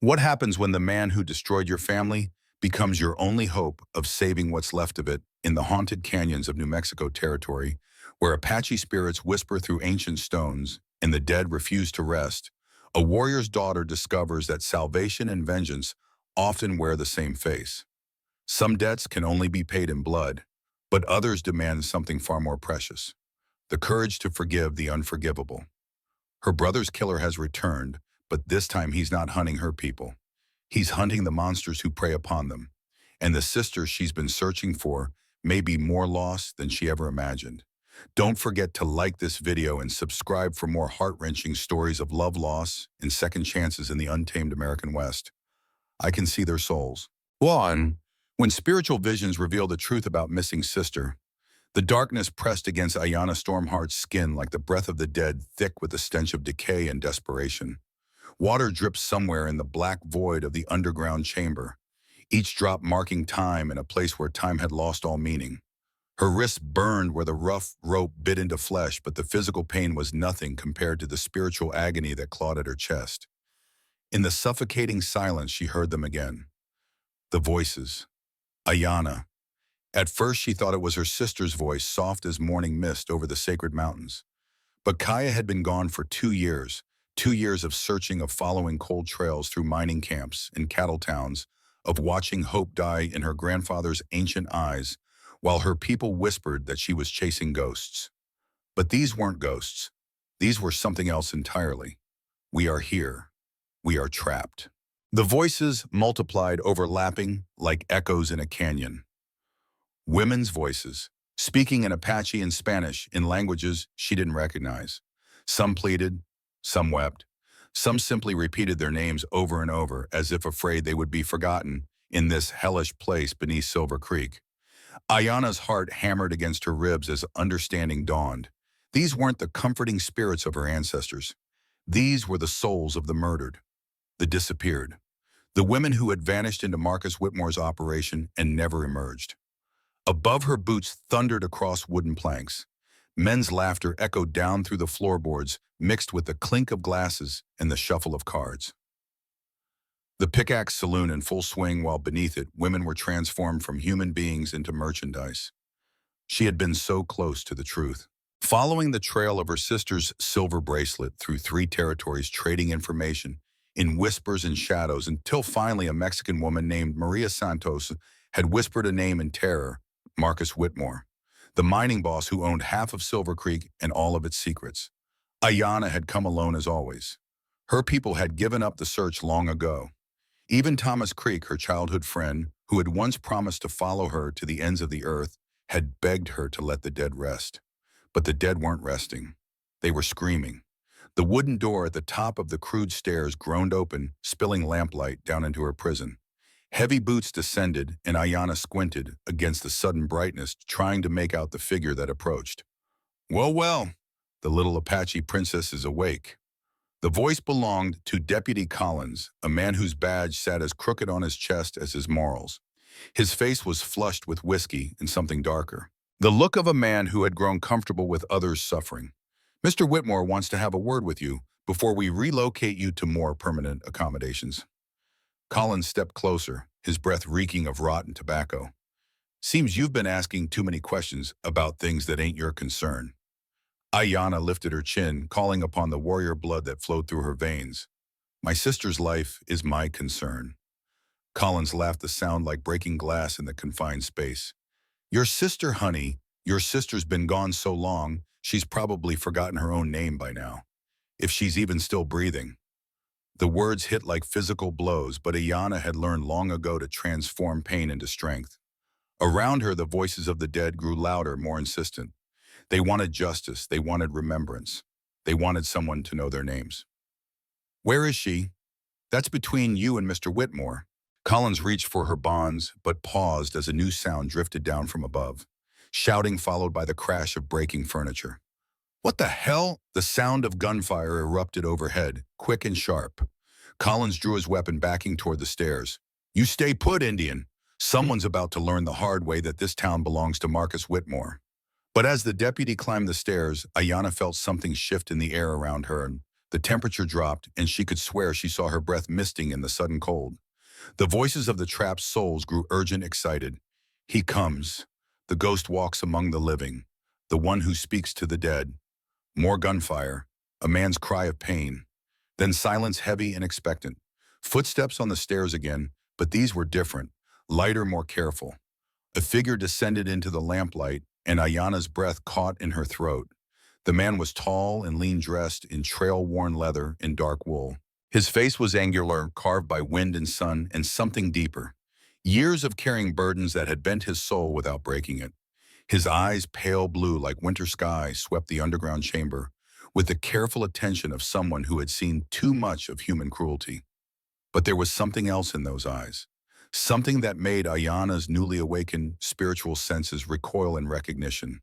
What happens when the man who destroyed your family becomes your only hope of saving what's left of it in the haunted canyons of New Mexico territory, where Apache spirits whisper through ancient stones and the dead refuse to rest? A warrior's daughter discovers that salvation and vengeance often wear the same face. Some debts can only be paid in blood, but others demand something far more precious: the courage to forgive the unforgivable. Her brother's killer has returned, but this time he's not hunting her people. He's hunting the monsters who prey upon them. And the sister she's been searching for may be more lost than she ever imagined. Don't forget to like this video and subscribe for more heart-wrenching stories of love loss and second chances in the untamed American West. I can see their souls. 1. When spiritual visions reveal the truth about missing sister, the darkness pressed against Ayanna Stormheart's skin like the breath of the dead, thick with the stench of decay and desperation. Water drips somewhere in the black void of the underground chamber, each drop marking time in a place where time had lost all meaning. Her wrists burned where the rough rope bit into flesh, but the physical pain was nothing compared to the spiritual agony that clawed at her chest. In the suffocating silence, she heard them again. The voices. Ayanna. At first, she thought it was her sister's voice, soft as morning mist over the sacred mountains. But Kaya had been gone for 2 years, 2 years of searching, of following cold trails through mining camps and cattle towns, of watching hope die in her grandfather's ancient eyes, while her people whispered that she was chasing ghosts. But these weren't ghosts. These were something else entirely. We are here. We are trapped. The voices multiplied, overlapping like echoes in a canyon. Women's voices, speaking in Apache and Spanish, in languages she didn't recognize. Some pleaded, some wept, some simply repeated their names over and over as if afraid they would be forgotten in this hellish place beneath Silver Creek. Ayanna's heart hammered against her ribs as understanding dawned. These weren't the comforting spirits of her ancestors. These were the souls of the murdered, the disappeared, the women who had vanished into Marcus Whitmore's operation and never emerged. Above her, boots thundered across wooden planks. Men's laughter echoed down through the floorboards, mixed with the clink of glasses and the shuffle of cards. The Pickaxe Saloon in full swing, while beneath it, women were transformed from human beings into merchandise. She had been so close to the truth. Following the trail of her sister's silver bracelet through 3 territories, trading information in whispers and shadows, until finally a Mexican woman named Maria Santos had whispered a name in terror: Marcus Whitmore, the mining boss who owned half of Silver Creek and all of its secrets. Ayanna had come alone as always. Her people had given up the search long ago. Even Thomas Creek, her childhood friend, who had once promised to follow her to the ends of the earth, had begged her to let the dead rest. But the dead weren't resting. They were screaming. The wooden door at the top of the crude stairs groaned open, spilling lamplight down into her prison. Heavy boots descended, and Ayanna squinted against the sudden brightness, trying to make out the figure that approached. "Well, well, the little Apache princess is awake." The voice belonged to Deputy Collins, a man whose badge sat as crooked on his chest as his morals. His face was flushed with whiskey and something darker, the look of a man who had grown comfortable with others' suffering. "Mr. Whitmore wants to have a word with you before we relocate you to more permanent accommodations." Collins stepped closer, his breath reeking of rotten tobacco. "Seems you've been asking too many questions about things that ain't your concern." Ayanna lifted her chin, calling upon the warrior blood that flowed through her veins. "My sister's life is my concern." Collins laughed, the sound like breaking glass in the confined space. "Your sister, honey, your sister's been gone so long, she's probably forgotten her own name by now. If she's even still breathing." The words hit like physical blows, but Ayanna had learned long ago to transform pain into strength. Around her, the voices of the dead grew louder, more insistent. They wanted justice. They wanted remembrance. They wanted someone to know their names. "Where is she?" "That's between you and Mr. Whitmore." Collins reached for her bonds, but paused as a new sound drifted down from above. Shouting followed by the crash of breaking furniture. "What the hell?" The sound of gunfire erupted overhead, quick and sharp. Collins drew his weapon, backing toward the stairs. "You stay put, Indian. Someone's about to learn the hard way that this town belongs to Marcus Whitmore." But as the deputy climbed the stairs, Ayanna felt something shift in the air around her, and The temperature dropped, and she could swear she saw her breath misting in the sudden cold. The voices of the trapped souls grew urgent, excited. He comes. The ghost walks among the living, the one who speaks to the dead. More gunfire, a man's cry of pain. Then silence heavy and expectant. Footsteps on the stairs again, but these were different, lighter, more careful. A figure descended into the lamplight, and Ayana's breath caught in her throat. The man was tall and lean, dressed in trail-worn leather and dark wool. His face was angular, carved by wind and sun, and something deeper. Years of carrying burdens that had bent his soul without breaking it. His eyes, pale blue like winter sky, swept the underground chamber with the careful attention of someone who had seen too much of human cruelty. But there was something else in those eyes, something that made Ayana's newly awakened spiritual senses recoil in recognition.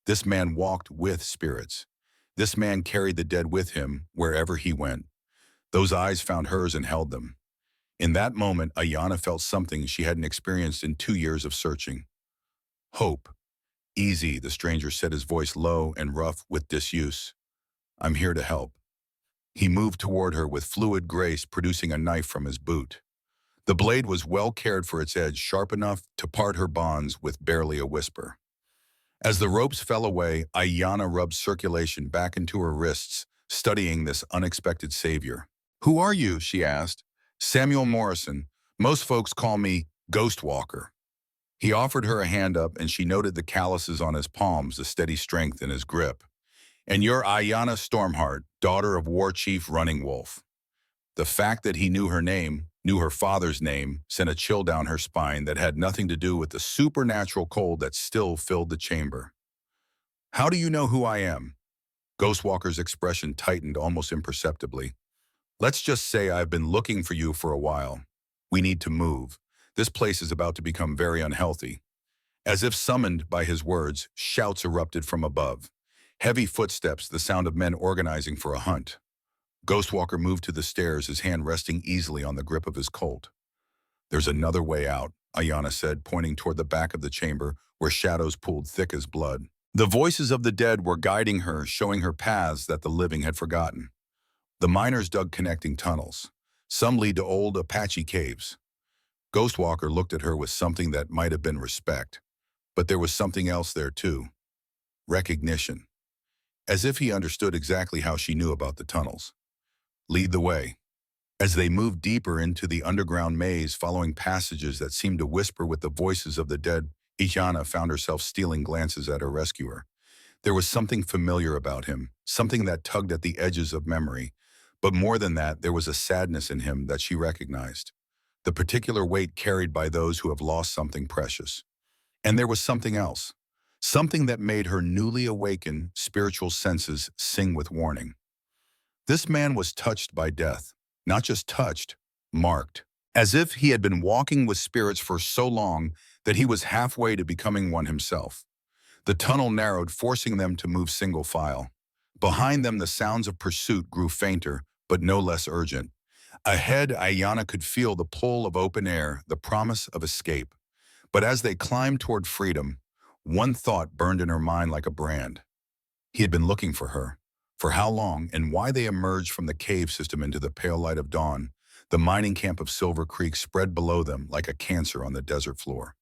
This man walked with spirits. This man carried the dead with him wherever he went. Those eyes found hers and held them. In that moment, Ayana felt something she hadn't experienced in 2 years of searching. Hope. Easy, the stranger said, his voice low and rough with disuse. I'm here to help. He moved toward her with fluid grace, producing a knife from his boot. The blade was well cared for, its edge sharp enough to part her bonds with barely a whisper. As the ropes fell away, Ayana rubbed circulation back into her wrists, studying this unexpected savior. Who are you? She asked. Samuel Morrison. Most folks call me Ghost Walker. He offered her a hand up, and she noted the calluses on his palms, the steady strength in his grip. And you're Ayana Stormheart, daughter of War Chief Running Wolf. The fact that he knew her name, knew her father's name, sent a chill down her spine that had nothing to do with the supernatural cold that still filled the chamber. How do you know who I am? Ghostwalker's expression tightened almost imperceptibly. Let's just say I've been looking for you for a while. We need to move. This place is about to become very unhealthy. As if summoned by his words, shouts erupted from above. Heavy footsteps, the sound of men organizing for a hunt. Ghostwalker moved to the stairs, his hand resting easily on the grip of his Colt. There's another way out, Ayana said, pointing toward the back of the chamber where shadows pooled thick as blood. The voices of the dead were guiding her, showing her paths that the living had forgotten. The miners dug connecting tunnels. Some lead to old Apache caves. Ghostwalker looked at her with something that might have been respect, but there was something else there too. Recognition. As if he understood exactly how she knew about the tunnels. Lead the way. As they moved deeper into the underground maze, following passages that seemed to whisper with the voices of the dead, Ayana found herself stealing glances at her rescuer. There was something familiar about him, something that tugged at the edges of memory. But more than that, there was a sadness in him that she recognized. The particular weight carried by those who have lost something precious. And there was something else. Something that made her newly awakened spiritual senses sing with warning. This man was touched by death. Not just touched, marked. As if he had been walking with spirits for so long that he was halfway to becoming one himself. The tunnel narrowed, forcing them to move single file. Behind them, the sounds of pursuit grew fainter, but no less urgent. Ahead, Ayana could feel the pull of open air, the promise of escape. But as they climbed toward freedom, one thought burned in her mind like a brand. He had been looking for her. For how long, and why they emerged from the cave system into the pale light of dawn, the mining camp of Silver Creek spread below them like a cancer on the desert floor.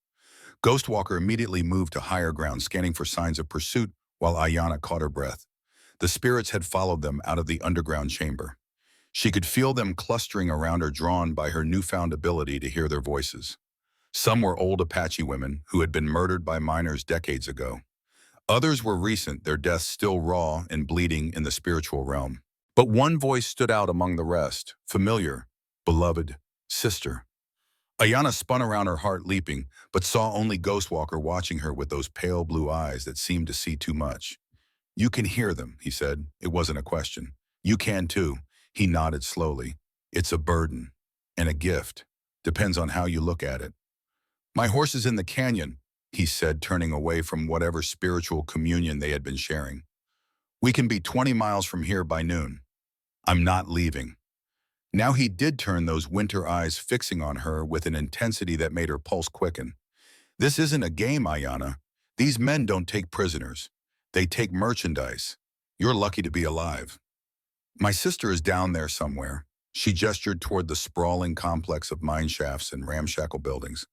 Ghostwalker immediately moved to higher ground, scanning for signs of pursuit while Ayana caught her breath. The spirits had followed them out of the underground chamber. She could feel them clustering around her, drawn by her newfound ability to hear their voices. Some were old Apache women who had been murdered by miners decades ago. Others were recent, their deaths still raw and bleeding in the spiritual realm. But one voice stood out among the rest, familiar, beloved, sister. Ayana spun around, her heart leaping, but saw only Ghostwalker watching her with those pale blue eyes that seemed to see too much. You can hear them, he said. It wasn't a question. You can too. He nodded slowly. It's a burden and a gift. Depends on how you look at it. My horse is in the canyon, he said, turning away from whatever spiritual communion they had been sharing. We can be 20 miles from here by noon. I'm not leaving. Now he did turn, those winter eyes fixing on her with an intensity that made her pulse quicken. This isn't a game, Ayana. These men don't take prisoners. They take merchandise. You're lucky to be alive. My sister is down there somewhere. She gestured toward the sprawling complex of mine shafts and ramshackle buildings.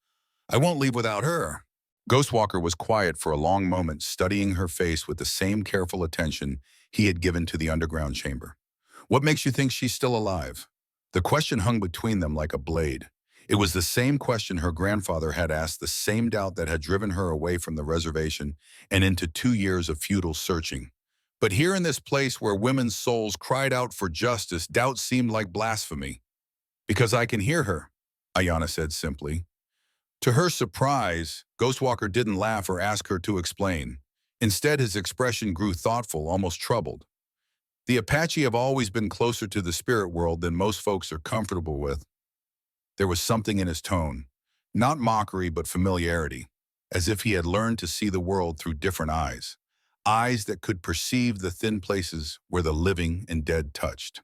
I won't leave without her. Ghostwalker was quiet for a long moment, studying her face with the same careful attention he had given to the underground chamber. What makes you think she's still alive? The question hung between them like a blade. It was the same question her grandfather had asked, the same doubt that had driven her away from the reservation and into 2 years of futile searching. But here in this place where women's souls cried out for justice, doubt seemed like blasphemy. Because I can hear her, Ayana said simply. To her surprise, Ghostwalker didn't laugh or ask her to explain. Instead, his expression grew thoughtful, almost troubled. The Apache have always been closer to the spirit world than most folks are comfortable with. There was something in his tone, not mockery but familiarity, as if he had learned to see the world through different eyes, eyes that could perceive the thin places where the living and dead touched.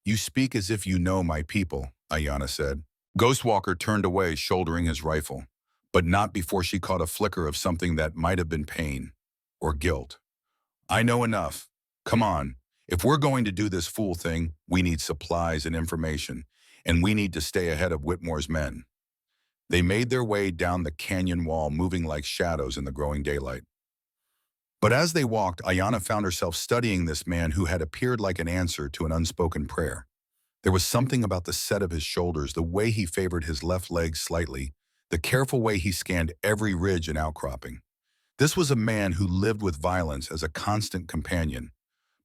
You speak as if you know my people, Ayana said. Ghostwalker turned away, shouldering his rifle, but not before she caught a flicker of something that might have been pain or guilt. I know enough. Come on. If we're going to do this fool thing, we need supplies and information, and we need to stay ahead of Whitmore's men. They made their way down the canyon wall, moving like shadows in the growing daylight. But as they walked, Ayana found herself studying this man who had appeared like an answer to an unspoken prayer. There was something about the set of his shoulders, the way he favored his left leg slightly, the careful way he scanned every ridge and outcropping. This was a man who lived with violence as a constant companion.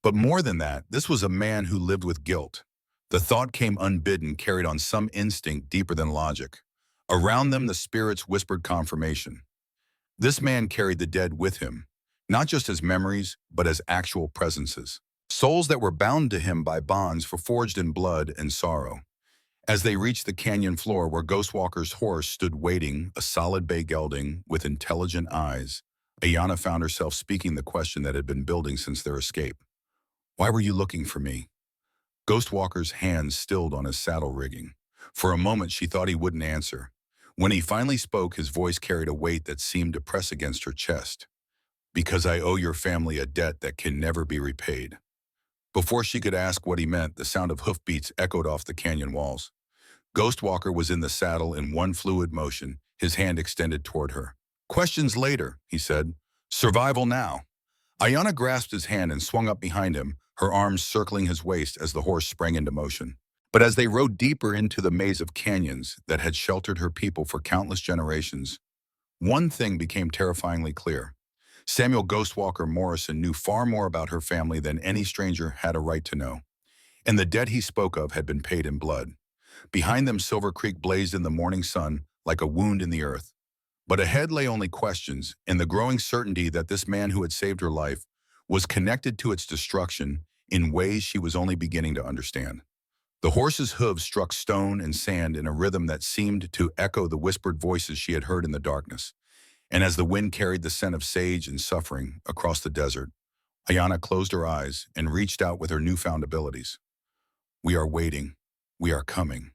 But more than that, this was a man who lived with guilt. The thought came unbidden, carried on some instinct deeper than logic. Around them, the spirits whispered confirmation. This man carried the dead with him, not just as memories, but as actual presences. Souls that were bound to him by bonds forged in blood and sorrow. As they reached the canyon floor where Ghostwalker's horse stood waiting, a solid bay gelding with intelligent eyes, Ayana found herself speaking the question that had been building since their escape. Why were you looking for me? Ghostwalker's hands stilled on his saddle rigging. For a moment, she thought he wouldn't answer. When he finally spoke, his voice carried a weight that seemed to press against her chest. Because I owe your family a debt that can never be repaid. Before she could ask what he meant, the sound of hoofbeats echoed off the canyon walls. Ghostwalker was in the saddle in one fluid motion, his hand extended toward her. Questions later, he said. Survival now. Ayana grasped his hand and swung up behind him, her arms circling his waist as the horse sprang into motion. But as they rode deeper into the maze of canyons that had sheltered her people for countless generations, one thing became terrifyingly clear. Samuel Ghostwalker Morrison knew far more about her family than any stranger had a right to know. And the debt he spoke of had been paid in blood. Behind them, Silver Creek blazed in the morning sun like a wound in the earth. But ahead lay only questions and the growing certainty that this man who had saved her life was connected to its destruction in ways she was only beginning to understand. The horse's hooves struck stone and sand in a rhythm that seemed to echo the whispered voices she had heard in the darkness. And as the wind carried the scent of sage and suffering across the desert, Ayana closed her eyes and reached out with her newfound abilities. We are waiting. We are coming.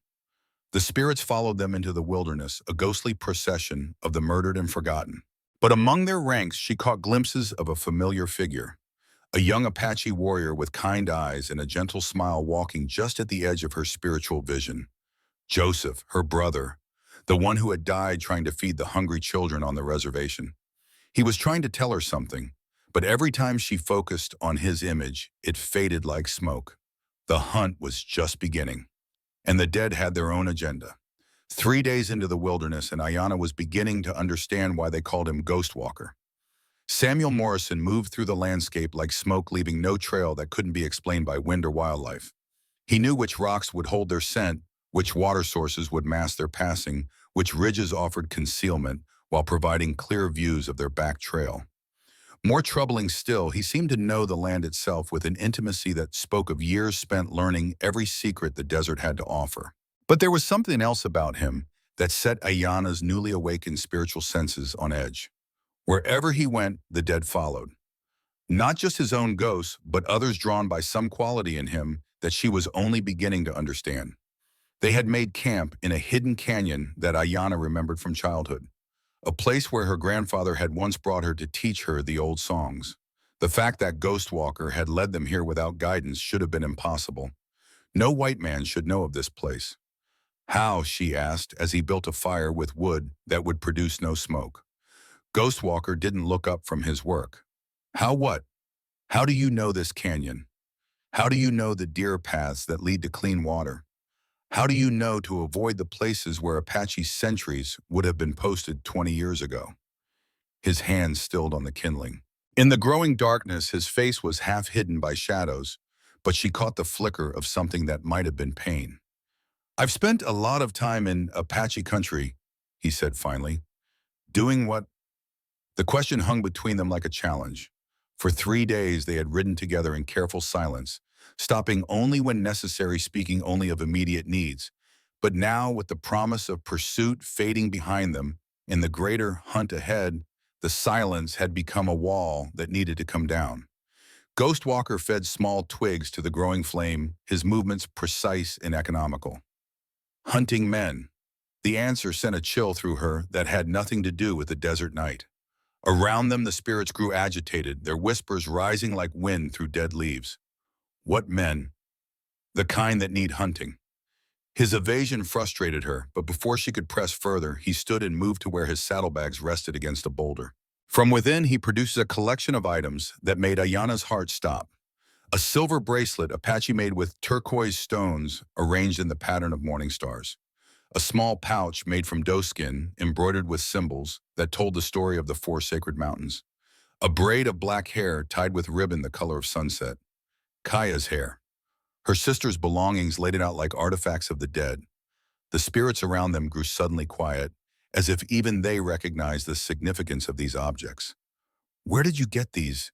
The spirits followed them into the wilderness, a ghostly procession of the murdered and forgotten. But among their ranks, she caught glimpses of a familiar figure, a young Apache warrior with kind eyes and a gentle smile walking just at the edge of her spiritual vision. Joseph, her brother, the one who had died trying to feed the hungry children on the reservation. He was trying to tell her something, but every time she focused on his image, it faded like smoke. The hunt was just beginning, and the dead had their own agenda. 3 days into the wilderness, and Ayana was beginning to understand why they called him Ghostwalker. Samuel Morrison moved through the landscape like smoke, leaving no trail that couldn't be explained by wind or wildlife. He knew which rocks would hold their scent, which water sources would mask their passing, which ridges offered concealment while providing clear views of their back trail. More troubling still, he seemed to know the land itself with an intimacy that spoke of years spent learning every secret the desert had to offer. But there was something else about him that set Ayana's newly awakened spiritual senses on edge. Wherever he went, the dead followed. Not just his own ghosts, but others drawn by some quality in him that she was only beginning to understand. They had made camp in a hidden canyon that Ayana remembered from childhood, a place where her grandfather had once brought her to teach her the old songs. The fact that Ghost Walker had led them here without guidance should have been impossible. No white man should know of this place. How, she asked, as he built a fire with wood that would produce no smoke. Ghost Walker didn't look up from his work. How what? How do you know this canyon? How do you know the deer paths that lead to clean water? How do you know to avoid the places where Apache sentries would have been posted 20 years ago? His hands stilled on the kindling. In the growing darkness, his face was half hidden by shadows, but she caught the flicker of something that might have been pain. I've spent a lot of time in Apache country, he said finally. Doing what? The question hung between them like a challenge. For 3 days they had ridden together in careful silence, stopping only when necessary, speaking only of immediate needs. But now, with the promise of pursuit fading behind them and the greater hunt ahead, the silence had become a wall that needed to come down. Ghost Walker fed small twigs to the growing flame, his movements precise and economical. Hunting men. The answer sent a chill through her that had nothing to do with the desert night. Around them the spirits grew agitated, their whispers rising like wind through dead leaves. What men? The kind that need hunting. His evasion frustrated her, but before she could press further, he stood and moved to where his saddlebags rested against a boulder. From within, he produces a collection of items that made Ayana's heart stop. A silver bracelet Apache made with turquoise stones arranged in the pattern of morning stars. A small pouch made from doeskin embroidered with symbols that told the story of the 4 sacred mountains. A braid of black hair tied with ribbon the color of sunset. Kaya's hair. Her sister's belongings laid it out like artifacts of the dead. The spirits around them grew suddenly quiet, as if even they recognized the significance of these objects. Where did you get these?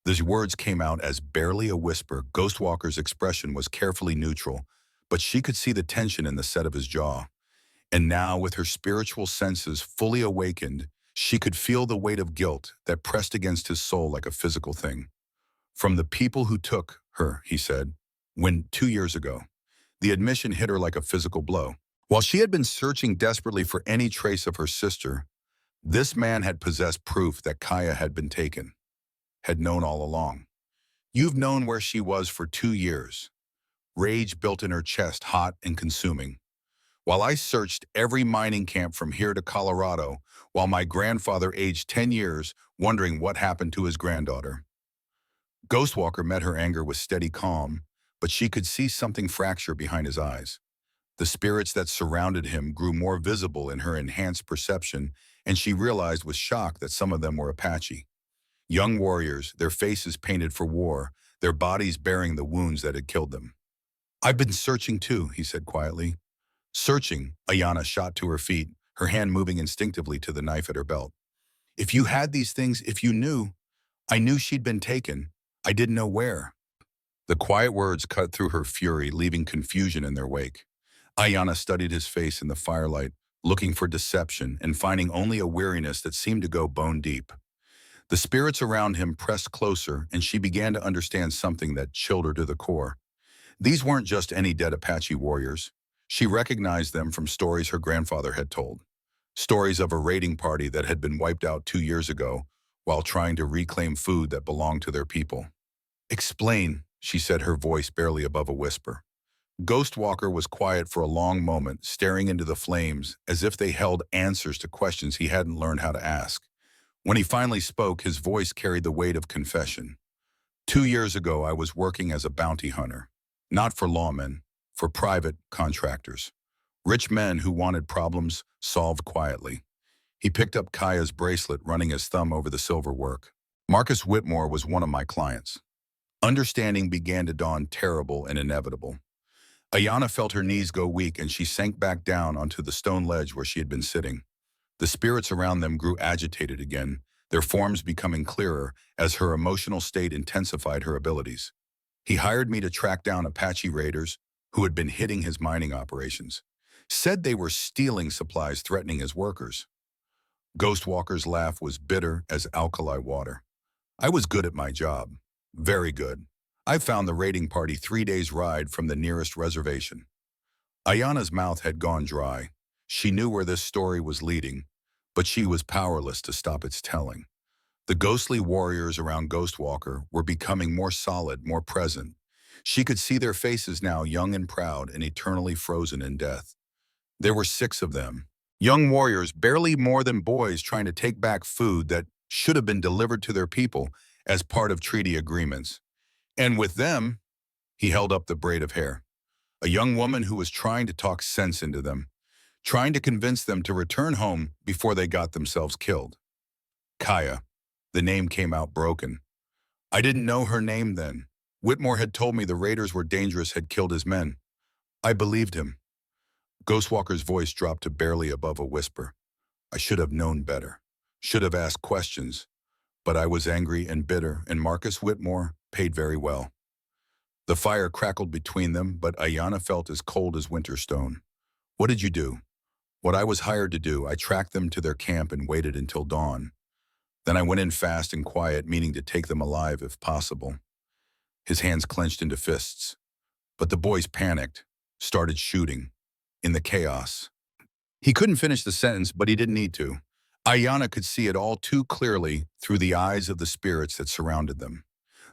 These words came out as barely a whisper. Ghostwalker's expression was carefully neutral, but she could see the tension in the set of his jaw. And now, with her spiritual senses fully awakened, she could feel the weight of guilt that pressed against his soul like a physical thing. From the people who took her, he said, when 2 years ago. The admission hit her like a physical blow. While she had been searching desperately for any trace of her sister, this man had possessed proof that Kaya had been taken, had known all along. You've known where she was for 2 years. Rage built in her chest, hot and consuming. While I searched every mining camp from here to Colorado, while my grandfather aged 10 years, wondering what happened to his granddaughter. Ghostwalker met her anger with steady calm, but she could see something fracture behind his eyes. The spirits that surrounded him grew more visible in her enhanced perception, and she realized with shock that some of them were Apache. Young warriors, their faces painted for war, their bodies bearing the wounds that had killed them. I've been searching too, he said quietly. Searching, Ayana shot to her feet, her hand moving instinctively to the knife at her belt. If you had these things, if you knew, I knew she'd been taken. I didn't know where. The quiet words cut through her fury, leaving confusion in their wake. Ayana studied his face in the firelight, looking for deception and finding only a weariness that seemed to go bone deep. The spirits around him pressed closer, and she began to understand something that chilled her to the core. These weren't just any dead Apache warriors. She recognized them from stories her grandfather had told. Stories of a raiding party that had been wiped out 2 years ago while trying to reclaim food that belonged to their people. Explain, she said, her voice barely above a whisper. Ghostwalker was quiet for a long moment, staring into the flames as if they held answers to questions he hadn't learned how to ask. When he finally spoke, his voice carried the weight of confession. 2 years ago, I was working as a bounty hunter. Not for lawmen, for private contractors. Rich men who wanted problems solved quietly. He picked up Kaya's bracelet, running his thumb over the silver work. Marcus Whitmore was one of my clients. Understanding began to dawn, terrible and inevitable. Ayana felt her knees go weak, and she sank back down onto the stone ledge where she had been sitting. The spirits around them grew agitated again, their forms becoming clearer as her emotional state intensified her abilities. He hired me to track down Apache raiders who had been hitting his mining operations. Said they were stealing supplies, threatening his workers. Ghostwalker's laugh was bitter as alkali water. I was good at my job. Very good. I found the raiding party 3 days' ride from the nearest reservation. Ayana's mouth had gone dry. She knew where this story was leading, but she was powerless to stop its telling. The ghostly warriors around Ghostwalker were becoming more solid, more present. She could see their faces now, young and proud and eternally frozen in death. There were 6 of them. Young warriors, barely more than boys, trying to take back food that should have been delivered to their people as part of treaty agreements. And with them, he held up the braid of hair. A young woman who was trying to talk sense into them, trying to convince them to return home before they got themselves killed. Kaya. The name came out broken. I didn't know her name then. Whitmore had told me the raiders were dangerous, had killed his men. I believed him. Ghostwalker's voice dropped to barely above a whisper. I should have known better. Should have asked questions. But I was angry and bitter, and Marcus Whitmore paid very well. The fire crackled between them, but Ayanna felt as cold as winter stone. What did you do? What I was hired to do. I tracked them to their camp and waited until dawn. Then I went in fast and quiet, meaning to take them alive if possible. His hands clenched into fists. But the boys panicked, started shooting. In the chaos. He couldn't finish the sentence, but he didn't need to. Ayanna could see it all too clearly through the eyes of the spirits that surrounded them.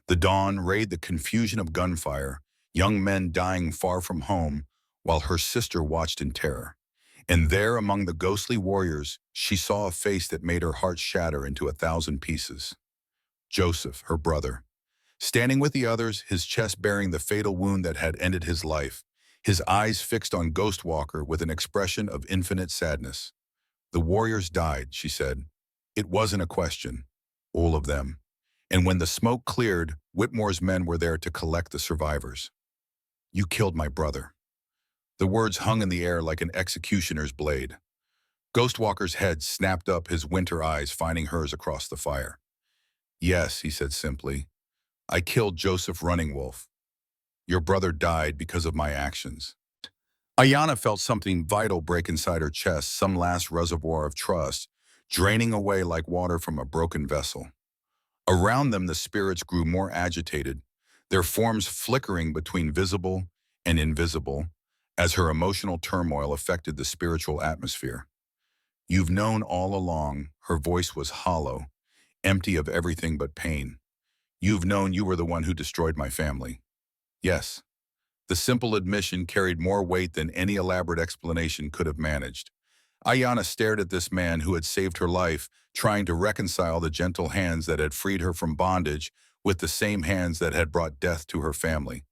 The dawn rayed the confusion of gunfire, young men dying far from home, while her sister watched in terror. And there, among the ghostly warriors, she saw a face that made her heart shatter into 1,000 pieces. Joseph, her brother, standing with the others, his chest bearing the fatal wound that had ended his life, his eyes fixed on Ghostwalker with an expression of infinite sadness. The warriors died, she said. It wasn't a question. All of them. And when the smoke cleared, Whitmore's men were there to collect the survivors. You killed my brother. The words hung in the air like an executioner's blade. Ghostwalker's head snapped up, his winter eyes finding hers across the fire. Yes, he said simply. I killed Joseph Running Wolf. Your brother died because of my actions. Ayanna felt something vital break inside her chest, some last reservoir of trust, draining away like water from a broken vessel. Around them, the spirits grew more agitated, their forms flickering between visible and invisible, as her emotional turmoil affected the spiritual atmosphere. You've known all along, her voice was hollow, empty of everything but pain. You've known you were the one who destroyed my family. Yes. The simple admission carried more weight than any elaborate explanation could have managed. Ayanna stared at this man who had saved her life, trying to reconcile the gentle hands that had freed her from bondage with the same hands that had brought death to her family.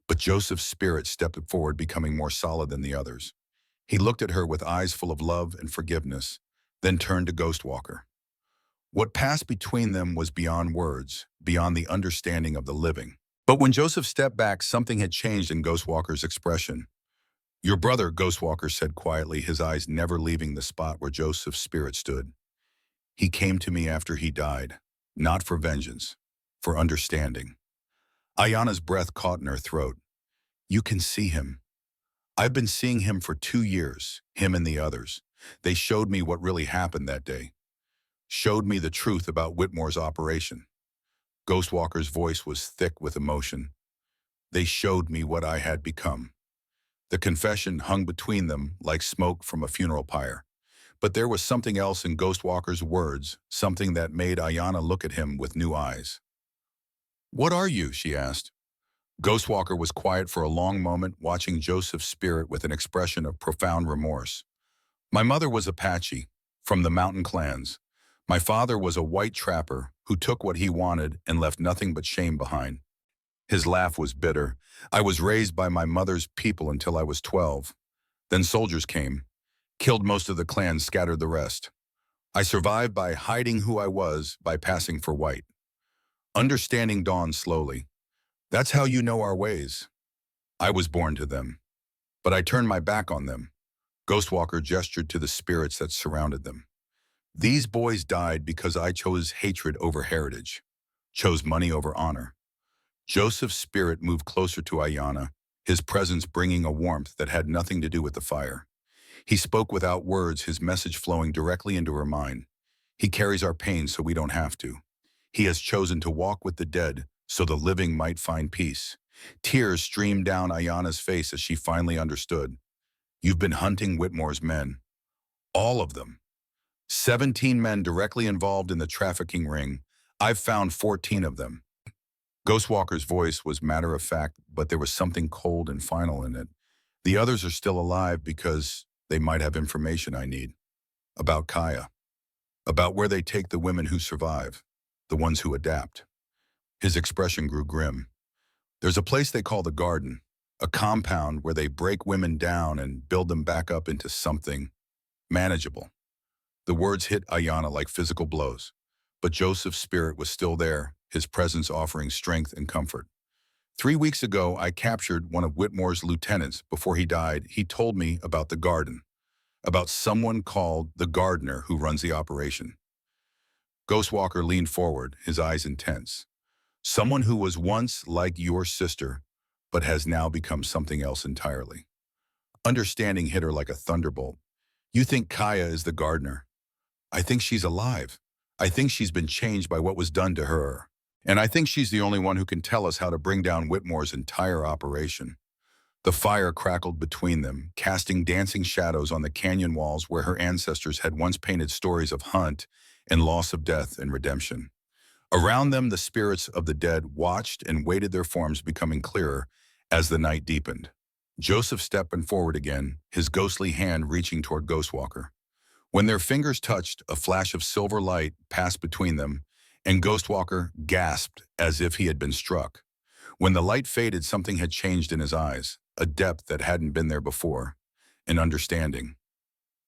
But Joseph's spirit stepped forward, becoming more solid than the others. He looked at her with eyes full of love and forgiveness, then turned to Ghostwalker. What passed between them was beyond words, beyond the understanding of the living. But when Joseph stepped back, something had changed in Ghostwalker's expression. Your brother, Ghostwalker said quietly, his eyes never leaving the spot where Joseph's spirit stood. He came to me after he died, not for vengeance, for understanding. Ayanna's breath caught in her throat. You can see him. I've been seeing him for 2 years, him and the others. They showed me what really happened that day. Showed me the truth about Whitmore's operation. Ghostwalker's voice was thick with emotion. They showed me what I had become. The confession hung between them like smoke from a funeral pyre. But there was something else in Ghostwalker's words, something that made Ayanna look at him with new eyes. What are you? She asked. Ghostwalker was quiet for a long moment, watching Joseph's spirit with an expression of profound remorse. My mother was Apache, from the mountain clans. My father was a white trapper who took what he wanted and left nothing but shame behind. His laugh was bitter. I was raised by my mother's people until I was 12. Then soldiers came, killed most of the clan, scattered the rest. I survived by hiding who I was, by passing for white. Understanding dawned slowly. That's how you know our ways. I was born to them. But I turned my back on them. Ghostwalker gestured to the spirits that surrounded them. These boys died because I chose hatred over heritage, chose money over honor. Joseph's spirit moved closer to Ayanna, his presence bringing a warmth that had nothing to do with the fire. He spoke without words, his message flowing directly into her mind. He carries our pain so we don't have to. He has chosen to walk with the dead so the living might find peace. Tears streamed down Ayanna's face as she finally understood. You've been hunting Whitmore's men. All of them. 17 men directly involved in the trafficking ring. I've found 14 of them. Ghostwalker's voice was matter of fact, but there was something cold and final in it. The others are still alive because they might have information I need. About Kaya. About where they take the women who survive. The ones who adapt. His expression grew grim. There's a place they call the Garden. A compound where they break women down and build them back up into something manageable. The words hit Ayanna like physical blows. But Joseph's spirit was still there, his presence offering strength and comfort. 3 weeks ago, I captured one of Whitmore's lieutenants. Before he died, he told me about the garden, about someone called the gardener who runs the operation. Ghostwalker leaned forward, his eyes intense. Someone who was once like your sister, but has now become something else entirely. Understanding hit her like a thunderbolt. You think Kaya is the gardener. I think she's alive. I think she's been changed by what was done to her. And I think she's the only one who can tell us how to bring down Whitmore's entire operation. The fire crackled between them, casting dancing shadows on the canyon walls where her ancestors had once painted stories of hunt and loss of death and redemption. Around them, the spirits of the dead watched and waited, their forms becoming clearer as the night deepened. Joseph stepped forward again, his ghostly hand reaching toward Ghostwalker. When their fingers touched, a flash of silver light passed between them, and Ghostwalker gasped as if he had been struck. When the light faded, something had changed in his eyes, a depth that hadn't been there before, an understanding.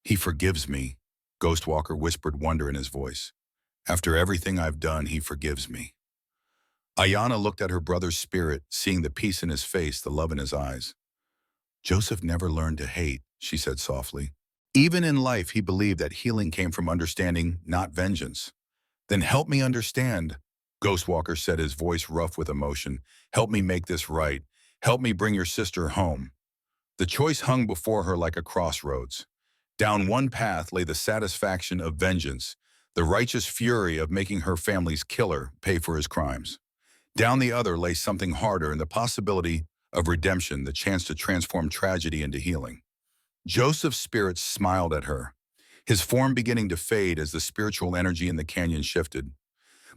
He forgives me, Ghostwalker whispered, wonder in his voice. After everything I've done, he forgives me. Ayanna looked at her brother's spirit, seeing the peace in his face, the love in his eyes. Joseph never learned to hate, she said softly. Even in life, he believed that healing came from understanding, not vengeance. Then help me understand, Ghostwalker said, his voice rough with emotion. Help me make this right. Help me bring your sister home. The choice hung before her like a crossroads. Down one path lay the satisfaction of vengeance, the righteous fury of making her family's killer pay for his crimes. Down the other lay something harder and the possibility of redemption, the chance to transform tragedy into healing. Joseph's spirit smiled at her, his form beginning to fade as the spiritual energy in the canyon shifted.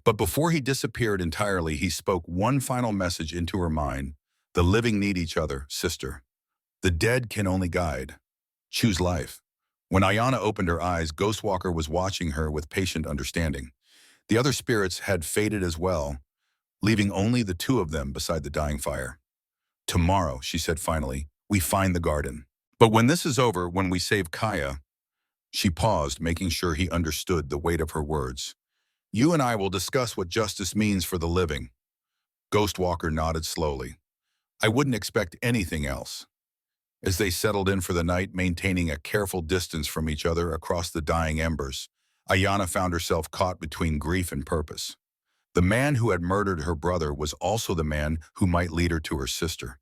But before he disappeared entirely, he spoke one final message into her mind. The living need each other, sister. The dead can only guide. Choose life. When Ayanna opened her eyes, Ghostwalker was watching her with patient understanding. The other spirits had faded as well, leaving only the two of them beside the dying fire. Tomorrow, she said finally, we find the garden. But when this is over, when we save Kaya, she paused, making sure he understood the weight of her words. You and I will discuss what justice means for the living. Ghostwalker nodded slowly. I wouldn't expect anything else. As they settled in for the night, maintaining a careful distance from each other across the dying embers, Ayanna found herself caught between grief and purpose. The man who had murdered her brother was also the man who might lead her to her sister.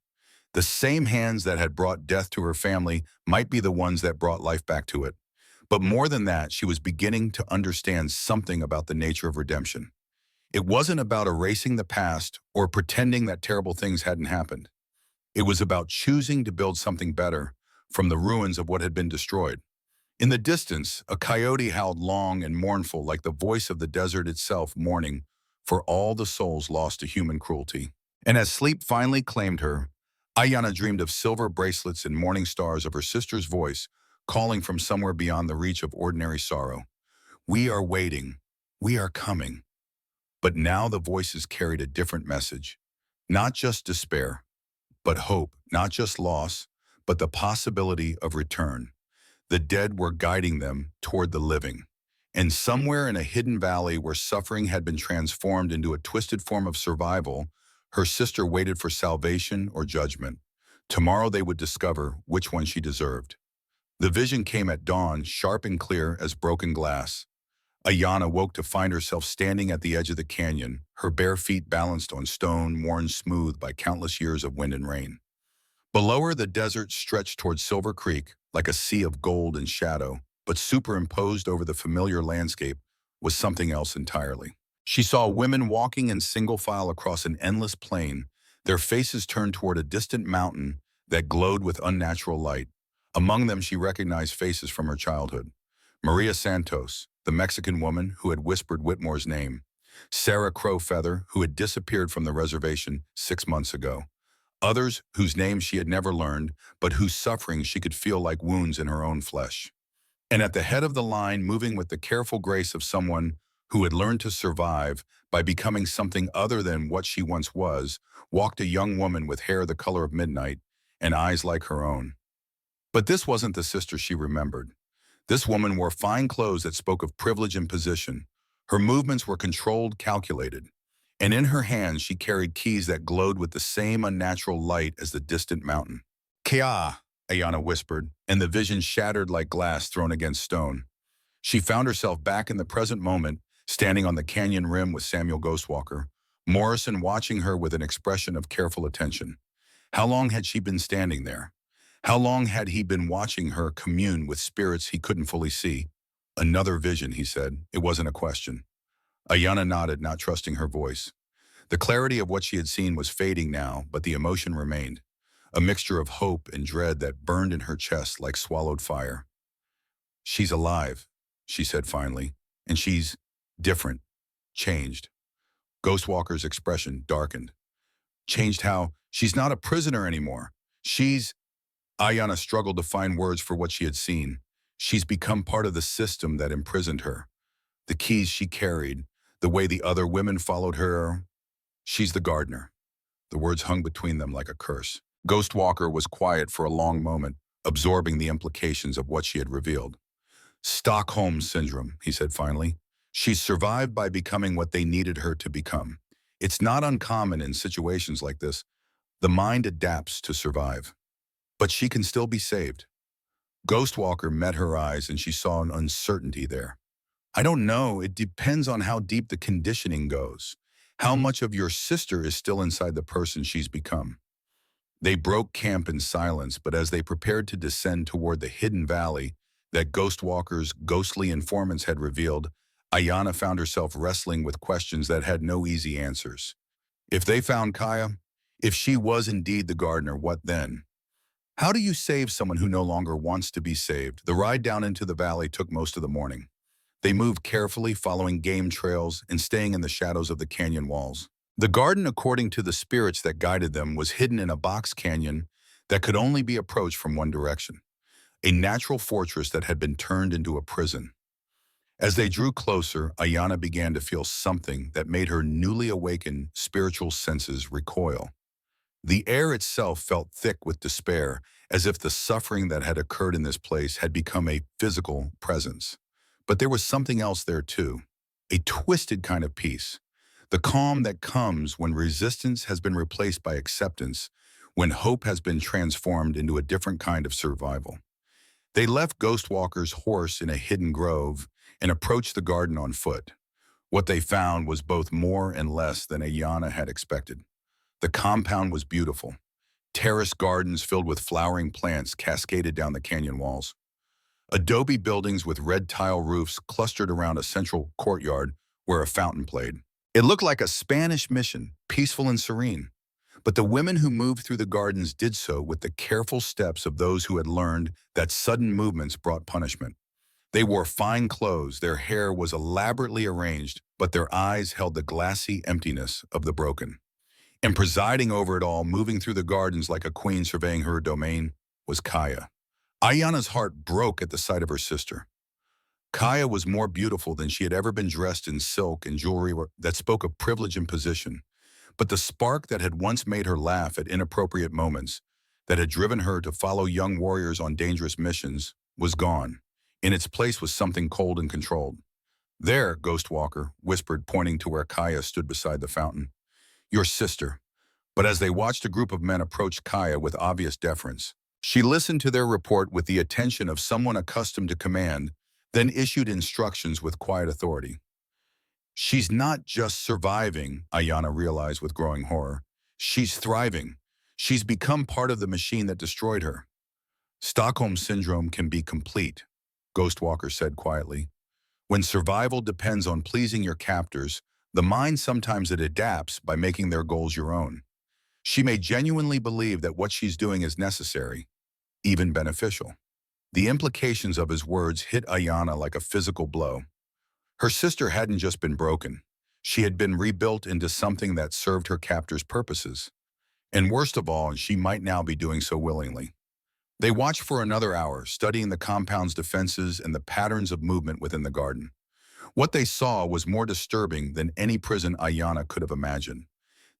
The same hands that had brought death to her family might be the ones that brought life back to it. But more than that, she was beginning to understand something about the nature of redemption. It wasn't about erasing the past or pretending that terrible things hadn't happened. It was about choosing to build something better from the ruins of what had been destroyed. In the distance, a coyote howled long and mournful, like the voice of the desert itself mourning for all the souls lost to human cruelty. And as sleep finally claimed her, Ayanna dreamed of silver bracelets and morning stars, of her sister's voice calling from somewhere beyond the reach of ordinary sorrow. We are waiting. We are coming. But now the voices carried a different message. Not just despair, but hope. Not just loss, but the possibility of return. The dead were guiding them toward the living. And somewhere in a hidden valley where suffering had been transformed into a twisted form of survival, her sister waited for salvation or judgment. Tomorrow they would discover which one she deserved. The vision came at dawn, sharp and clear as broken glass. Ayanna woke to find herself standing at the edge of the canyon, her bare feet balanced on stone worn smooth by countless years of wind and rain. Below her, the desert stretched toward Silver Creek like a sea of gold and shadow, but superimposed over the familiar landscape was something else entirely. She saw women walking in single file across an endless plain, their faces turned toward a distant mountain that glowed with unnatural light. Among them, she recognized faces from her childhood. Maria Santos, the Mexican woman who had whispered Whitmore's name, Sarah Crowfeather, who had disappeared from the reservation 6 months ago, others whose names she had never learned, but whose suffering she could feel like wounds in her own flesh. And at the head of the line, moving with the careful grace of someone who had learned to survive by becoming something other than what she once was, walked a young woman with hair the color of midnight and eyes like her own. But this wasn't the sister she remembered. This woman wore fine clothes that spoke of privilege and position. Her movements were controlled, calculated. And in her hands she carried keys that glowed with the same unnatural light as the distant mountain. Kea, Ayana whispered, and the vision shattered like glass thrown against stone. She found herself back in the present moment, standing on the canyon rim with Samuel Ghostwalker, Morrison watching her with an expression of careful attention. How long had she been standing there? How long had he been watching her commune with spirits he couldn't fully see? Another vision, he said. It wasn't a question. Ayana nodded, not trusting her voice. The clarity of what she had seen was fading now, but the emotion remained, a mixture of hope and dread that burned in her chest like swallowed fire. She's alive, she said finally, and she's different, changed. Ghostwalker's expression darkened. Changed how? She's not a prisoner anymore. She's... Ayana struggled to find words for what she had seen. She's become part of the system that imprisoned her. The keys she carried, the way the other women followed her. She's the gardener. The words hung between them like a curse. Ghostwalker was quiet for a long moment, absorbing the implications of what she had revealed. Stockholm Syndrome, he said finally. She's survived by becoming what they needed her to become. It's not uncommon in situations like this. The mind adapts to survive. But she can still be saved. Ghostwalker met her eyes and she saw an uncertainty there. I don't know. It depends on how deep the conditioning goes. How much of your sister is still inside the person she's become. They broke camp in silence, but as they prepared to descend toward the hidden valley that Ghostwalker's ghostly informants had revealed, Ayana found herself wrestling with questions that had no easy answers. If they found Kaya, if she was indeed the gardener, what then? How do you save someone who no longer wants to be saved? The ride down into the valley took most of the morning. They moved carefully, following game trails and staying in the shadows of the canyon walls. The garden, according to the spirits that guided them, was hidden in a box canyon that could only be approached from one direction, a natural fortress that had been turned into a prison. As they drew closer, Ayana began to feel something that made her newly awakened spiritual senses recoil. The air itself felt thick with despair, as if the suffering that had occurred in this place had become a physical presence. But there was something else there too, a twisted kind of peace. The calm that comes when resistance has been replaced by acceptance, when hope has been transformed into a different kind of survival. They left Ghostwalker's horse in a hidden grove and approached the garden on foot. What they found was both more and less than Ayana had expected. The compound was beautiful. Terrace gardens filled with flowering plants cascaded down the canyon walls. Adobe buildings with red tile roofs clustered around a central courtyard where a fountain played. It looked like a Spanish mission, peaceful and serene. But the women who moved through the gardens did so with the careful steps of those who had learned that sudden movements brought punishment. They wore fine clothes, their hair was elaborately arranged, but their eyes held the glassy emptiness of the broken. And presiding over it all, moving through the gardens like a queen surveying her domain, was Kaya. Ayana's heart broke at the sight of her sister. Kaya was more beautiful than she had ever been, dressed in silk and jewelry that spoke of privilege and position. But the spark that had once made her laugh at inappropriate moments, that had driven her to follow young warriors on dangerous missions, was gone. In its place was something cold and controlled. There, Ghostwalker whispered, pointing to where Kaya stood beside the fountain. Your sister. But as they watched a group of men approach Kaya with obvious deference, she listened to their report with the attention of someone accustomed to command, then issued instructions with quiet authority. She's not just surviving, Ayana realized with growing horror. She's thriving. She's become part of the machine that destroyed her. Stockholm Syndrome can be complete, Ghostwalker said quietly. When survival depends on pleasing your captors, the mind sometimes it adapts by making their goals your own. She may genuinely believe that what she's doing is necessary, even beneficial. The implications of his words hit Ayana like a physical blow. Her sister hadn't just been broken. She had been rebuilt into something that served her captor's purposes. And worst of all, she might now be doing so willingly. They watched for another hour, studying the compound's defenses and the patterns of movement within the garden. What they saw was more disturbing than any prison Ayanna could have imagined.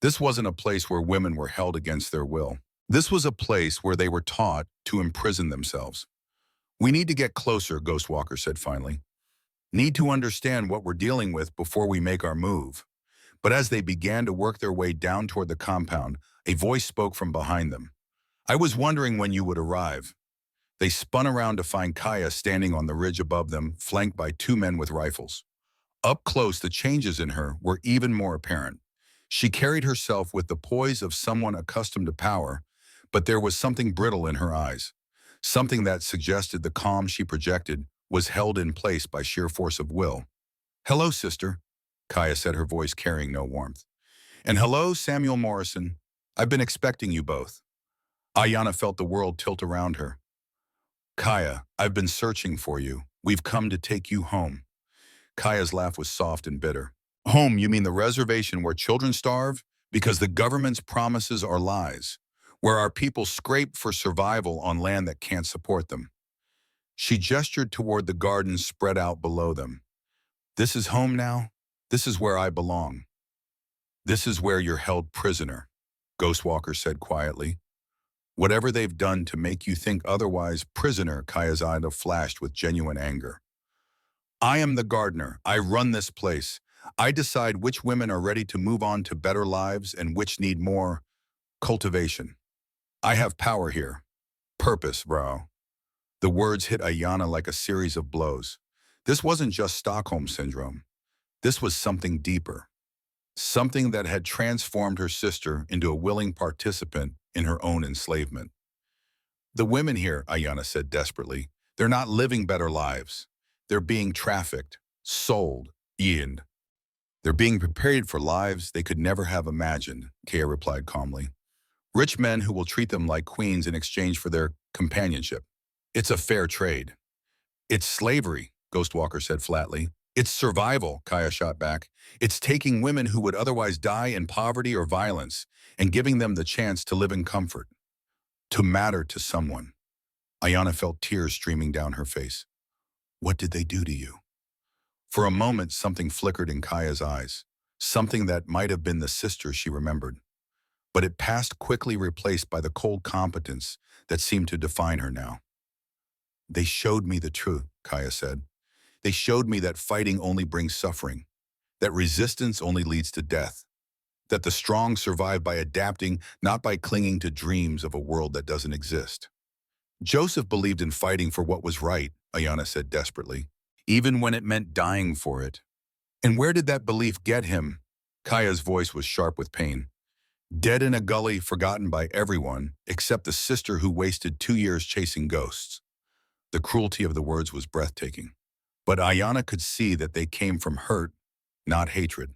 This wasn't a place where women were held against their will. This was a place where they were taught to imprison themselves. "We need to get closer," Ghostwalker said finally. "Need to understand what we're dealing with before we make our move." But as they began to work their way down toward the compound, a voice spoke from behind them. "I was wondering when you would arrive." They spun around to find Kaya standing on the ridge above them, flanked by two men with rifles. Up close, the changes in her were even more apparent. She carried herself with the poise of someone accustomed to power, but there was something brittle in her eyes, something that suggested the calm she projected was held in place by sheer force of will. "Hello, sister," Kaya said, her voice carrying no warmth. "And hello, Samuel Morrison. I've been expecting you both." Ayanna felt the world tilt around her. "Kaya, I've been searching for you. We've come to take you home." Kaya's laugh was soft and bitter. "Home, you mean the reservation where children starve? Because the government's promises are lies, where our people scrape for survival on land that can't support them." She gestured toward the gardens spread out below them. "This is home now. This is where I belong. This is where you're held prisoner," Ghostwalker said quietly. "Whatever they've done to make you think otherwise, prisoner," Kaya's eyes flashed with genuine anger. "I am the gardener. I run this place. I decide which women are ready to move on to better lives and which need more cultivation. I have power here. Purpose, bro." The words hit Ayanna like a series of blows. This wasn't just Stockholm Syndrome. This was something deeper. Something that had transformed her sister into a willing participant in her own enslavement. "The women here," Ayanna said desperately, "they're not living better lives. They're being trafficked, sold, and they're being prepared for lives they could never have imagined," Kaya replied calmly. "Rich men who will treat them like queens in exchange for their companionship. It's a fair trade." "It's slavery," Ghostwalker said flatly. "It's survival," Kaya shot back. "It's taking women who would otherwise die in poverty or violence and giving them the chance to live in comfort, to matter to someone." Ayanna felt tears streaming down her face. "What did they do to you?" For a moment, something flickered in Kaya's eyes, something that might have been the sister she remembered. But it passed quickly, replaced by the cold competence that seemed to define her now. "They showed me the truth," Kaya said. "They showed me that fighting only brings suffering, that resistance only leads to death, that the strong survive by adapting, not by clinging to dreams of a world that doesn't exist." "Joseph believed in fighting for what was right," Ayanna said desperately, "even when it meant dying for it. And where did that belief get him?" Kaya's voice was sharp with pain. "Dead in a gully, forgotten by everyone, except the sister who wasted 2 years chasing ghosts." The cruelty of the words was breathtaking. But Ayanna could see that they came from hurt, not hatred.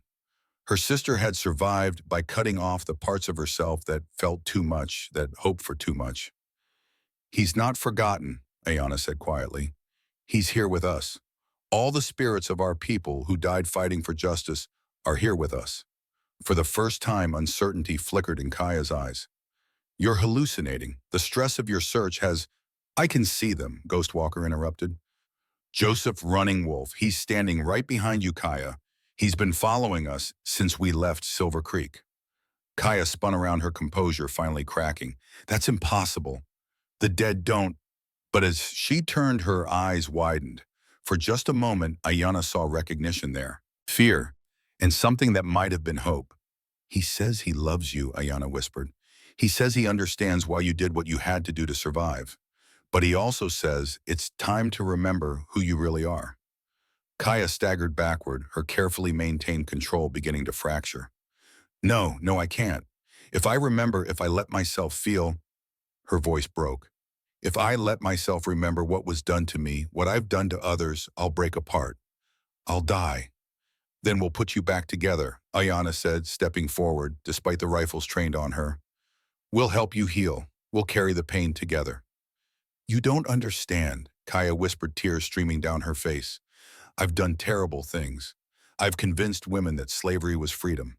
Her sister had survived by cutting off the parts of herself that felt too much, that hoped for too much. "He's not forgotten," Ayanna said quietly. "He's here with us. All the spirits of our people who died fighting for justice are here with us." For the first time, uncertainty flickered in Kaya's eyes. "You're hallucinating. The stress of your search has—" "I can see them," Ghostwalker interrupted. "Joseph Running Wolf, he's standing right behind you, Kaya. He's been following us since we left Silver Creek." Kaya spun around, her composure finally cracking. "That's impossible. The dead don't—" But as she turned, her eyes widened. For just a moment, Ayanna saw recognition there. Fear, and something that might have been hope. "He says he loves you," Ayanna whispered. "He says he understands why you did what you had to do to survive. But he also says it's time to remember who you really are." Kaya staggered backward, her carefully maintained control beginning to fracture. "No, no, I can't. If I remember, if I let myself feel—" Her voice broke. "If I let myself remember what was done to me, what I've done to others, I'll break apart. I'll die. Then we'll put you back together," Ayanna said, stepping forward, despite the rifles trained on her. "We'll help you heal. We'll carry the pain together." "You don't understand," Kaya whispered, tears streaming down her face. I've done terrible things. I've convinced women that slavery was freedom.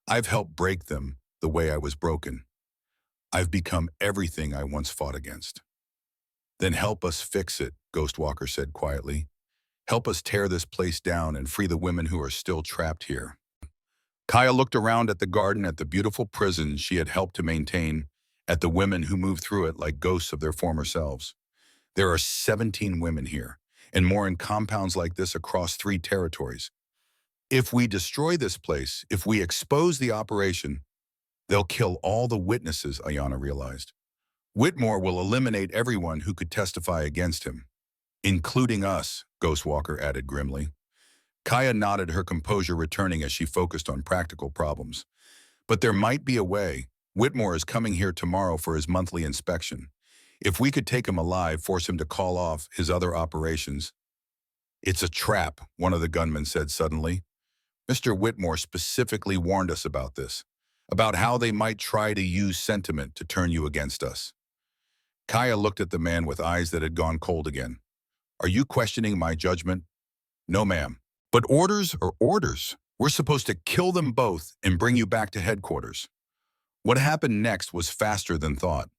I've helped break them the way I was broken. I've become everything I once fought against. Then help us fix it, Ghostwalker said quietly. Help us tear this place down and free the women who are still trapped here. Kaya looked around at the garden, at the beautiful prison she had helped to maintain, at the women who moved through it like ghosts of their former selves. There are 17 women here, and more in compounds like this across 3 territories. If we destroy this place, if we expose the operation, they'll kill all the witnesses, Ayanna realized. Whitmore will eliminate everyone who could testify against him, including us, Ghostwalker added grimly. Kaya nodded, her composure returning as she focused on practical problems. But there might be a way. Whitmore is coming here tomorrow for his monthly inspection. If we could take him alive, force him to call off his other operations. It's a trap, one of the gunmen said suddenly. Mr. Whitmore specifically warned us about this, about how they might try to use sentiment to turn you against us. Kaya looked at the man with eyes that had gone cold again. Are you questioning my judgment? No, ma'am. But orders are orders. We're supposed to kill them both and bring you back to headquarters. What happened next was faster than thought.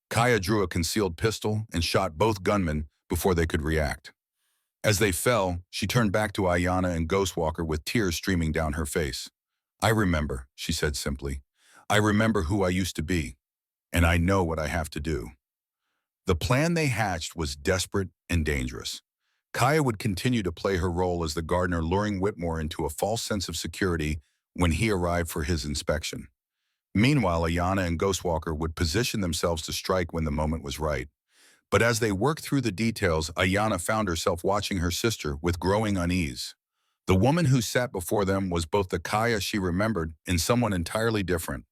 Kaya drew a concealed pistol and shot both gunmen before they could react. As they fell, she turned back to Ayanna and Ghostwalker with tears streaming down her face. I remember, she said simply. I remember who I used to be, and I know what I have to do. The plan they hatched was desperate and dangerous. Kaya would continue to play her role as the gardener, luring Whitmore into a false sense of security when he arrived for his inspection. Meanwhile, Ayanna and Ghostwalker would position themselves to strike when the moment was right. But as they worked through the details, Ayanna found herself watching her sister with growing unease. The woman who sat before them was both the Kaya she remembered and someone entirely different.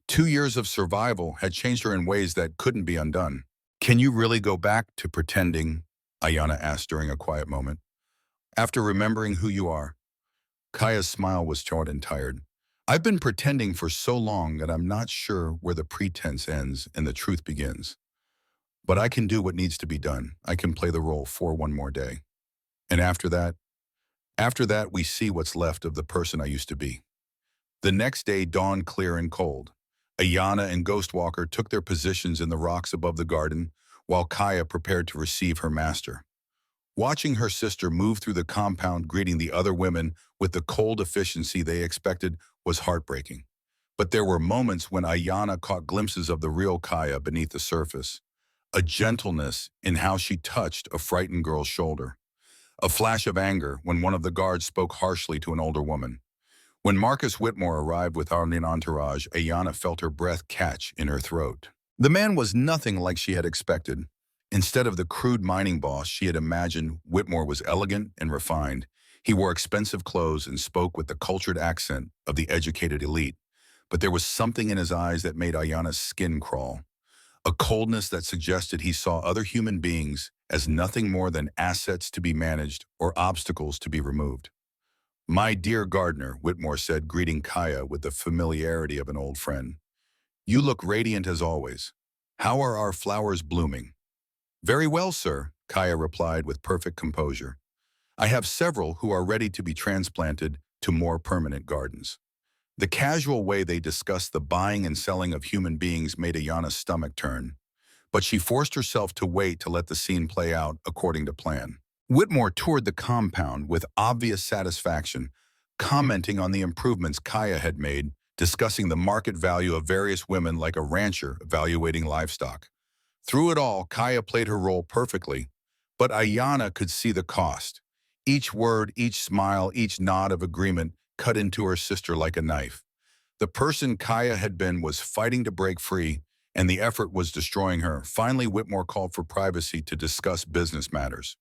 2 years of survival had changed her in ways that couldn't be undone. Can you really go back to pretending? Ayanna asked during a quiet moment. After remembering who you are? Kaya's smile was short and tired. I've been pretending for so long that I'm not sure where the pretense ends and the truth begins. But I can do what needs to be done. I can play the role for one more day. And after that, we see what's left of the person I used to be. The next day dawned clear and cold. Ayanna and Ghostwalker took their positions in the rocks above the garden, while Kaya prepared to receive her master. Watching her sister move through the compound, greeting the other women with the cold efficiency they expected, was heartbreaking. But there were moments when Ayanna caught glimpses of the real Kaya beneath the surface. A gentleness in how she touched a frightened girl's shoulder. A flash of anger when one of the guards spoke harshly to an older woman. When Marcus Whitmore arrived with Arlene entourage, Ayanna felt her breath catch in her throat. The man was nothing like she had expected. Instead of the crude mining boss she had imagined, Whitmore was elegant and refined. He wore expensive clothes and spoke with the cultured accent of the educated elite. But there was something in his eyes that made Ayanna's skin crawl. A coldness that suggested he saw other human beings as nothing more than assets to be managed or obstacles to be removed. My dear gardener, Whitmore said, greeting Kaya with the familiarity of an old friend. You look radiant as always. How are our flowers blooming? Very well, sir, Kaya replied with perfect composure. I have several who are ready to be transplanted to more permanent gardens. The casual way they discussed the buying and selling of human beings made Ayanna's stomach turn, but she forced herself to wait to let the scene play out according to plan. Whitmore toured the compound with obvious satisfaction, commenting on the improvements Kaya had made, discussing the market value of various women like a rancher evaluating livestock. Through it all, Kaya played her role perfectly, but Ayanna could see the cost. Each word, each smile, each nod of agreement cut into her sister like a knife. The person Kaya had been was fighting to break free, and the effort was destroying her. Finally, Whitmore called for privacy to discuss business matters.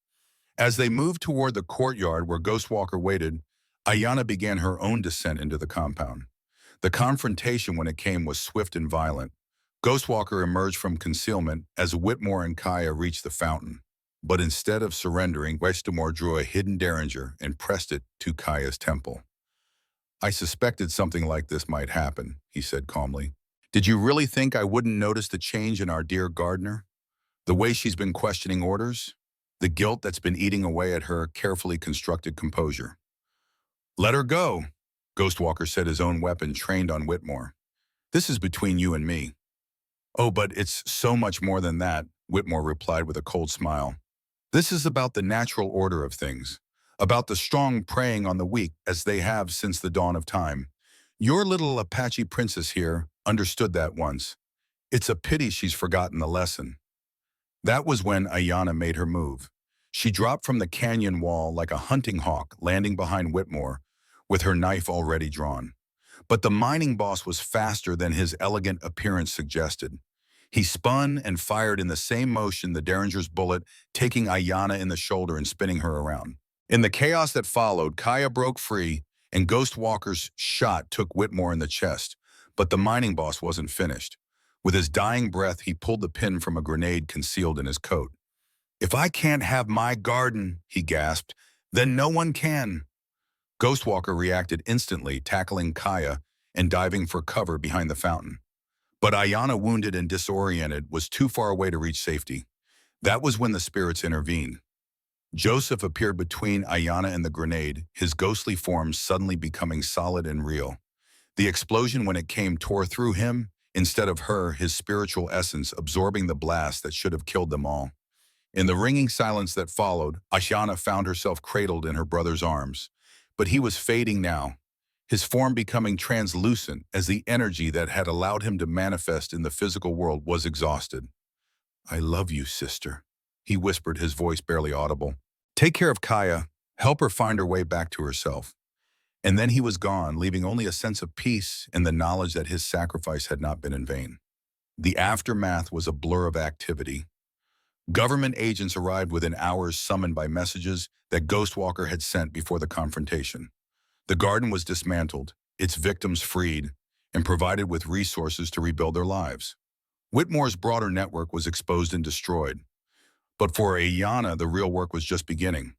As they moved toward the courtyard where Ghostwalker waited, Ayanna began her own descent into the compound. The confrontation when it came was swift and violent. Ghostwalker emerged from concealment as Whitmore and Kaya reached the fountain. But instead of surrendering, Whitmore drew a hidden derringer and pressed it to Kaya's temple. I suspected something like this might happen, he said calmly. Did you really think I wouldn't notice the change in our dear gardener? The way she's been questioning orders? the guilt that's been eating away at her carefully constructed composure. "Let her go," Ghostwalker said, his own weapon trained on Whitmore. "This is between you and me." "Oh, but it's so much more than that," Whitmore replied with a cold smile. "This is about the natural order of things, about the strong preying on the weak as they have since the dawn of time. Your little Apache princess here understood that once. It's a pity she's forgotten the lesson." That was when Ayanna made her move. She dropped from the canyon wall like a hunting hawk, landing behind Whitmore, with her knife already drawn. But the mining boss was faster than his elegant appearance suggested. He spun and fired in the same motion the Derringer's bullet, taking Ayanna in the shoulder and spinning her around. In the chaos that followed, Kaya broke free, and Ghostwalker's shot took Whitmore in the chest. But the mining boss wasn't finished. With his dying breath, he pulled the pin from a grenade concealed in his coat. "If I can't have my garden," he gasped, "then no one can." Ghostwalker reacted instantly, tackling Kaya and diving for cover behind the fountain. But Ayanna, wounded and disoriented, was too far away to reach safety. That was when the spirits intervened. Joseph appeared between Ayanna and the grenade, his ghostly form suddenly becoming solid and real. The explosion, when it came, tore through him, instead of her, his spiritual essence absorbing the blast that should have killed them all. In the ringing silence that followed, Ayanna found herself cradled in her brother's arms. But he was fading now, his form becoming translucent as the energy that had allowed him to manifest in the physical world was exhausted. "I love you, sister," he whispered, his voice barely audible. "Take care of Kaya, help her find her way back to herself." And then he was gone, leaving only a sense of peace and the knowledge that his sacrifice had not been in vain. The aftermath was a blur of activity. Government agents arrived within hours, summoned by messages that Ghostwalker had sent before the confrontation. The garden was dismantled, its victims freed, and provided with resources to rebuild their lives. Whitmore's broader network was exposed and destroyed. But for Ayanna, the real work was just beginning.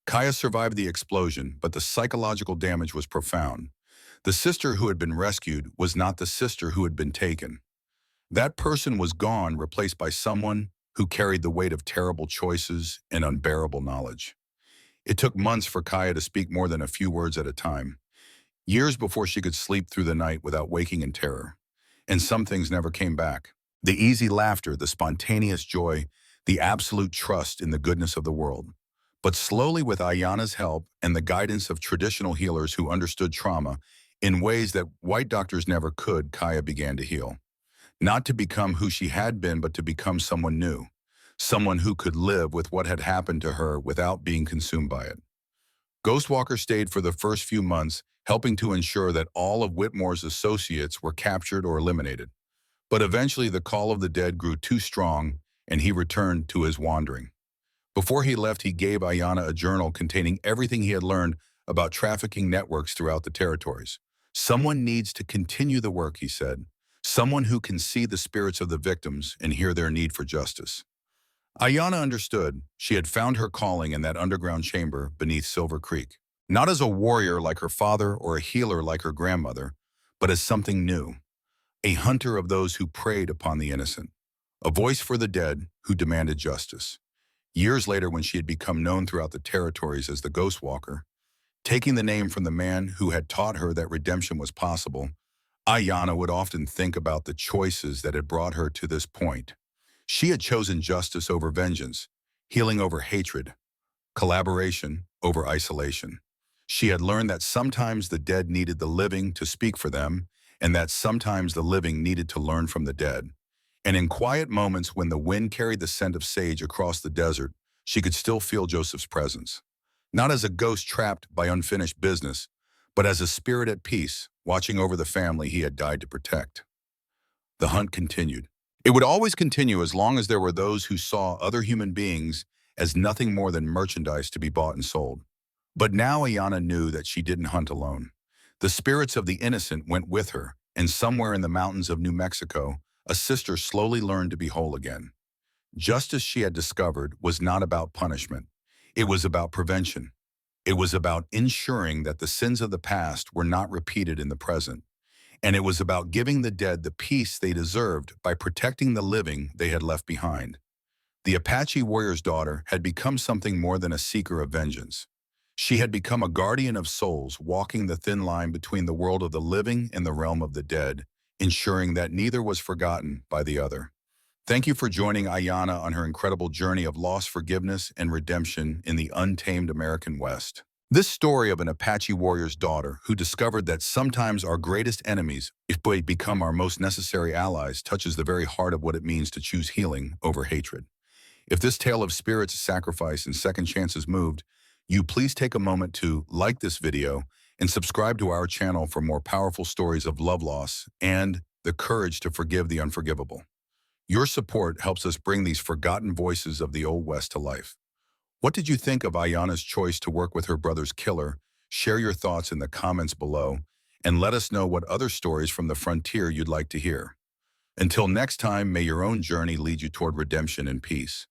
Kaya survived the explosion, but the psychological damage was profound. The sister who had been rescued was not the sister who had been taken. That person was gone, replaced by someone who carried the weight of terrible choices and unbearable knowledge. It took months for Kaya to speak more than a few words at a time. Years before she could sleep through the night without waking in terror. And some things never came back. The easy laughter, the spontaneous joy, the absolute trust in the goodness of the world. But slowly, with Ayanna's help and the guidance of traditional healers who understood trauma in ways that white doctors never could, Kaya began to heal. Not to become who she had been, but to become someone new. Someone who could live with what had happened to her without being consumed by it. Ghostwalker stayed for the first few months, helping to ensure that all of Whitmore's associates were captured or eliminated. But eventually the call of the dead grew too strong, and he returned to his wandering. Before he left, he gave Ayanna a journal containing everything he had learned about trafficking networks throughout the territories. "Someone needs to continue the work," he said. "Someone who can see the spirits of the victims and hear their need for justice." Ayanna understood. She had found her calling in that underground chamber beneath Silver Creek. Not as a warrior like her father or a healer like her grandmother, but as something new. A hunter of those who preyed upon the innocent. A voice for the dead who demanded justice. Years later, when she had become known throughout the territories as the Ghostwalker, taking the name from the man who had taught her that redemption was possible, Ayanna would often think about the choices that had brought her to this point. She had chosen justice over vengeance, healing over hatred, collaboration over isolation. She had learned that sometimes the dead needed the living to speak for them, and that sometimes the living needed to learn from the dead. And in quiet moments when the wind carried the scent of sage across the desert, she could still feel Joseph's presence. Not as a ghost trapped by unfinished business, but as a spirit at peace, watching over the family he had died to protect. The hunt continued. It would always continue as long as there were those who saw other human beings as nothing more than merchandise to be bought and sold. But now Ayanna knew that she didn't hunt alone. The spirits of the innocent went with her, and somewhere in the mountains of New Mexico, a sister slowly learned to be whole again. Justice, she had discovered, was not about punishment. It was about prevention. It was about ensuring that the sins of the past were not repeated in the present. And it was about giving the dead the peace they deserved by protecting the living they had left behind. The Apache warrior's daughter had become something more than a seeker of vengeance. She had become a guardian of souls, walking the thin line between the world of the living and the realm of the dead, ensuring that neither was forgotten by the other. Thank you for joining Ayana on her incredible journey of loss, forgiveness, and redemption in the untamed American West. This story of an Apache warrior's daughter who discovered that sometimes our greatest enemies, if they become our most necessary allies, touches the very heart of what it means to choose healing over hatred. If this tale of spirits, sacrifice, and second chances moved, you please take a moment to like this video and subscribe to our channel for more powerful stories of love loss and the courage to forgive the unforgivable. Your support helps us bring these forgotten voices of the Old West to life. What did you think of Ayana's choice to work with her brother's killer? Share your thoughts in the comments below, and let us know what other stories from the frontier you'd like to hear. Until next time, may your own journey lead you toward redemption and peace.